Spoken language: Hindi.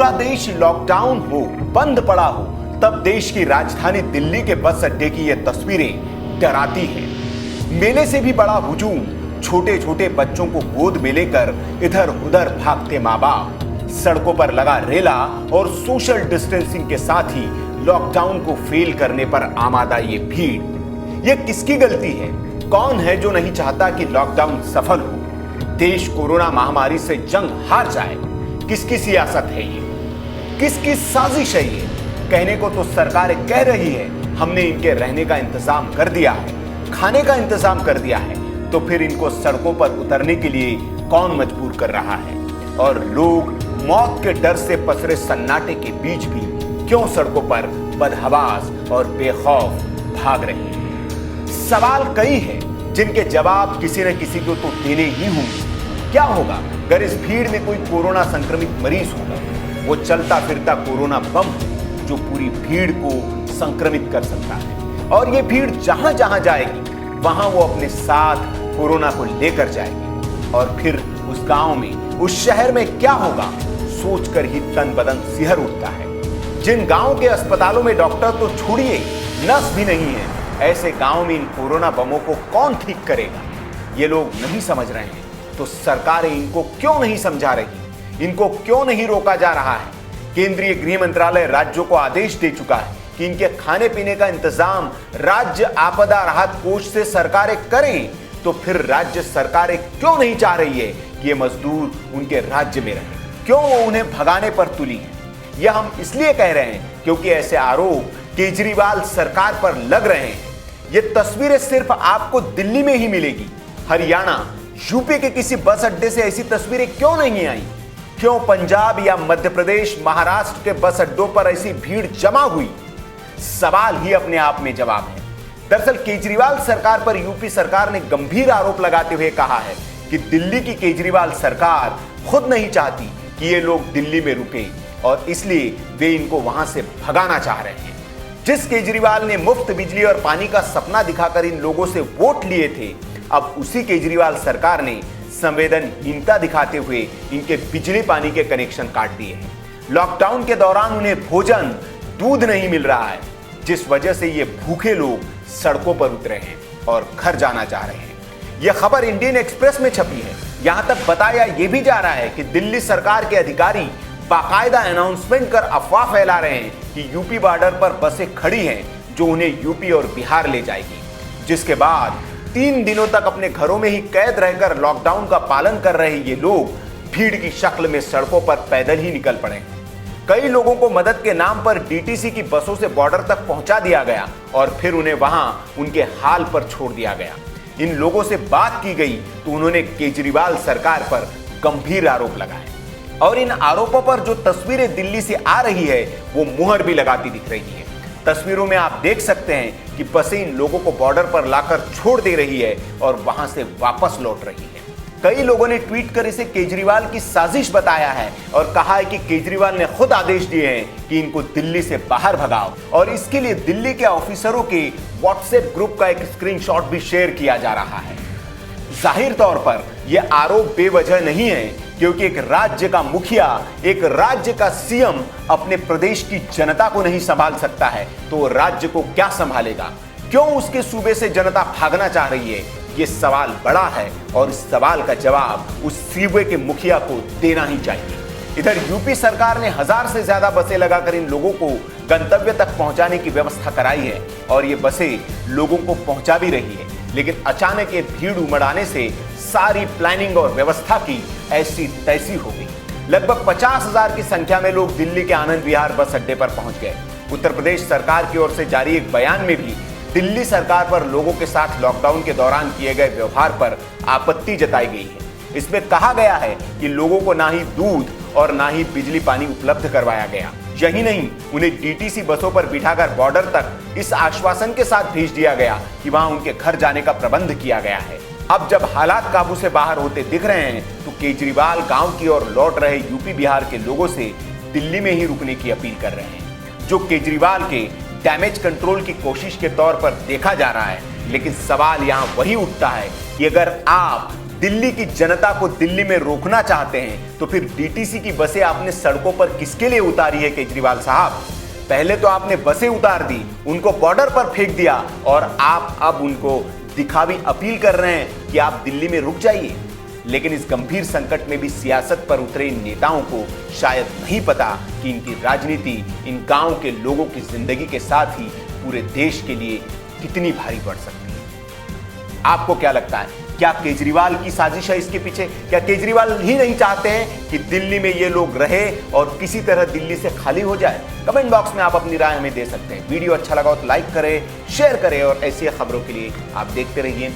पूरा देश लॉकडाउन हो, बंद पड़ा हो, तब देश की राजधानी दिल्ली के बस अड्डे की ये तस्वीरें डराती हैं। मेले से भी बड़ा हुजूम, छोटे छोटे बच्चों को गोद में लेकर इधर उधर भागते माँ बाप, सड़कों पर लगा रेला और सोशल डिस्टेंसिंग के साथ ही लॉकडाउन को फेल करने पर आमादा ये भीड़। ये किसकी गलती है? कौन है जो नहीं चाहता कि लॉकडाउन सफल हो, देश कोरोना महामारी से जंग हार जाए? किसकी सियासत है ये? किसकी साजिश है ये? कहने को तो सरकारें कह रही है हमने इनके रहने का इंतजाम कर दिया है, खाने का इंतजाम कर दिया है, तो फिर इनको सड़कों पर उतरने के लिए कौन मजबूर कर रहा है? और लोग मौत के डर से पसरे सन्नाटे के बीच भी क्यों सड़कों पर बदहवास और बेखौफ भाग रहे हैं? सवाल कई हैं जिनके जवाब किसी न किसी को तो देने ही होंगे। क्या होगा अगर इस भीड़ में कोई कोरोना संक्रमित मरीज होगा? वो चलता फिरता कोरोना बम है जो पूरी भीड़ को संक्रमित कर सकता है, और ये भीड़ जहां जहां जाएगी वहां वो अपने साथ कोरोना को लेकर जाएगी। और फिर उस गांव में, उस शहर में क्या होगा, सोचकर ही तन बदन सिहर उठता है। जिन गांव के अस्पतालों में डॉक्टर तो छोड़िए, नर्स भी नहीं है, ऐसे गांव में इन कोरोना बमों को कौन ठीक करेगा? ये लोग नहीं समझ रहे हैं तो सरकारें इनको क्यों नहीं समझा रही? इनको क्यों नहीं रोका जा रहा है? केंद्रीय गृह मंत्रालय राज्यों को आदेश दे चुका है कि इनके खाने पीने का इंतजाम राज्य आपदा राहत कोष से सरकारें करें, तो फिर राज्य सरकारें क्यों नहीं चाह रही है कि ये मजदूर उनके राज्य में रहें? क्यों वो उन्हें भगाने पर तुली है? यह हम इसलिए कह रहे हैं क्योंकि ऐसे आरोप केजरीवाल सरकार पर लग रहे हैं। ये तस्वीरें सिर्फ आपको दिल्ली में ही मिलेगी। हरियाणा, यूपी के किसी बस अड्डे से ऐसी तस्वीरें क्यों नहीं आई? क्यों पंजाब या मध्य प्रदेश, महाराष्ट्र के बस अड्डों पर ऐसी भीड़ जमा हुई? सवाल ही अपने आप में जवाब है। दरअसल केजरीवाल सरकार पर यूपी सरकार ने गंभीर आरोप लगाते हुए कहा है कि दिल्ली की केजरीवाल सरकार खुद नहीं चाहती कि ये लोग दिल्ली में रुके, और इसलिए वे इनको वहां से भगाना चाह रहे हैं। जिस केजरीवाल ने मुफ्त बिजली और पानी का सपना दिखाकर इन लोगों से वोट लिए थे, अब उसी केजरीवाल सरकार ने संवेदनहीनता दिखाते हुए इनके बिजली पानी के कनेक्शन काट दिए हैं। लॉकडाउन के दौरान उन्हें भोजन, दूध नहीं मिल रहा है, जिस वजह से ये भूखे लोग सड़कों पर उतरे हैं और घर जाना चाह रहे हैं। यह खबर इंडियन एक्सप्रेस में छपी है। यहां तक बताया यह भी जा रहा है कि दिल्ली सरकार के अधिकारी बाकायदा अनाउंसमेंट कर अफवाह फैला रहे हैं कि यूपी बॉर्डर पर बसें खड़ी हैं जो उन्हें यूपी और बिहार ले जाएगी, जिसके बाद 3 दिनों तक अपने घरों में ही कैद रहकर लॉकडाउन का पालन कर रहे ये लोग भीड़ की शक्ल में सड़कों पर पैदल ही निकल पड़े। कई लोगों को मदद के नाम पर डीटीसी की बसों से बॉर्डर तक पहुंचा दिया गया और फिर उन्हें वहां उनके हाल पर छोड़ दिया गया। इन लोगों से बात की गई तो उन्होंने केजरीवाल सरकार पर गंभीर आरोप लगाए, और इन आरोपों पर जो तस्वीरें दिल्ली से आ रही है वो मुहर भी लगाती दिख रही है। तस्वीरों में आप देख सकते हैं कि बसें इन लोगों को बॉर्डर पर लाकर छोड़ दे रही है और वहां से वापस लौट रही है। कई लोगों ने ट्वीट कर इसे केजरीवाल की साजिश बताया है और कहा है कि केजरीवाल ने खुद आदेश दिए हैं कि इनको दिल्ली से बाहर भगाओ, और इसके लिए दिल्ली के ऑफिसरों के व्हाट्सएप ग्रुप का एक स्क्रीनशॉट भी शेयर किया जा रहा है। जाहिर तौर पर यह आरोप बेवजह नहीं है, क्योंकि एक राज्य का मुखिया, एक राज्य का सीएम अपने प्रदेश की जनता को नहीं संभाल सकता है तो राज्य को क्या संभालेगा? क्यों उसके सूबे से जनता भागना चाह रही है? ये सवाल बड़ा है और इस सवाल का जवाब उस सूबे के मुखिया को देना ही चाहिए। इधर यूपी सरकार ने 1000 से ज्यादा बसें लगाकर इन लोगों को गंतव्य तक पहुंचाने की व्यवस्था कराई है, और ये बसें लोगों को पहुंचा भी रही है। लेकिन अचानक ये भीड़ उमड़ आने से सारी प्लानिंग और व्यवस्था की ऐसी तैसी हो गई। लगभग 50,000 की संख्या में लोग दिल्ली के आनंद विहार बस अड्डे पर पहुंच गए। उत्तर प्रदेश सरकार की ओर से जारी एक बयान में भी दिल्ली सरकार पर लोगों के साथ लॉकडाउन के दौरान किए गए व्यवहार पर आपत्ति जताई गई है। इसमें कहा गया है कि लोगों को ना ही दूध और ना ही बिजली पानी उपलब्ध करवाया गया। यही नहीं, उन्हें डीटीसी बसों पर बिठाकर बॉर्डर तक इस आश्वासन के साथ भेज दिया गया कि वहां उनके घर जाने का प्रबंध किया गया है। अब जब हालात काबू से बाहर होते दिख रहे हैं तो केजरीवाल गांव की ओर लौट रहे यूपी बिहार के लोगों से दिल्ली में ही रुकने की अपील कर रहे हैं, जो केजरीवाल के डैमेज कंट्रोल की कोशिश के तौर पर देखा जा रहा है। लेकिन सवाल यहां वही उठता है कि अगर आप दिल्ली की जनता को दिल्ली में रोकना चाहते हैं तो फिर डीटीसी की बसें आपने सड़कों पर किसके लिए उतारी है केजरीवाल साहब? पहले तो आपने बसें उतार दी, उनको बॉर्डर पर फेंक दिया और आप अब उनको दिखावी अपील कर रहे हैं कि आप दिल्ली में रुक जाइए। लेकिन इस गंभीर संकट में भी सियासत पर उतरे इन नेताओं को शायद नहीं पता कि इनकी राजनीति इन गांव के लोगों की जिंदगी के साथ ही पूरे देश के लिए कितनी भारी पड़ सकती है। आपको क्या लगता है, क्या केजरीवाल की साजिश है इसके पीछे? क्या केजरीवाल ही नहीं चाहते हैं कि दिल्ली में ये लोग रहे और किसी तरह दिल्ली से खाली हो जाए? कमेंट बॉक्स में आप अपनी राय हमें दे सकते हैं। वीडियो अच्छा लगा हो तो लाइक करें, शेयर करें और ऐसी खबरों के लिए आप देखते रहिए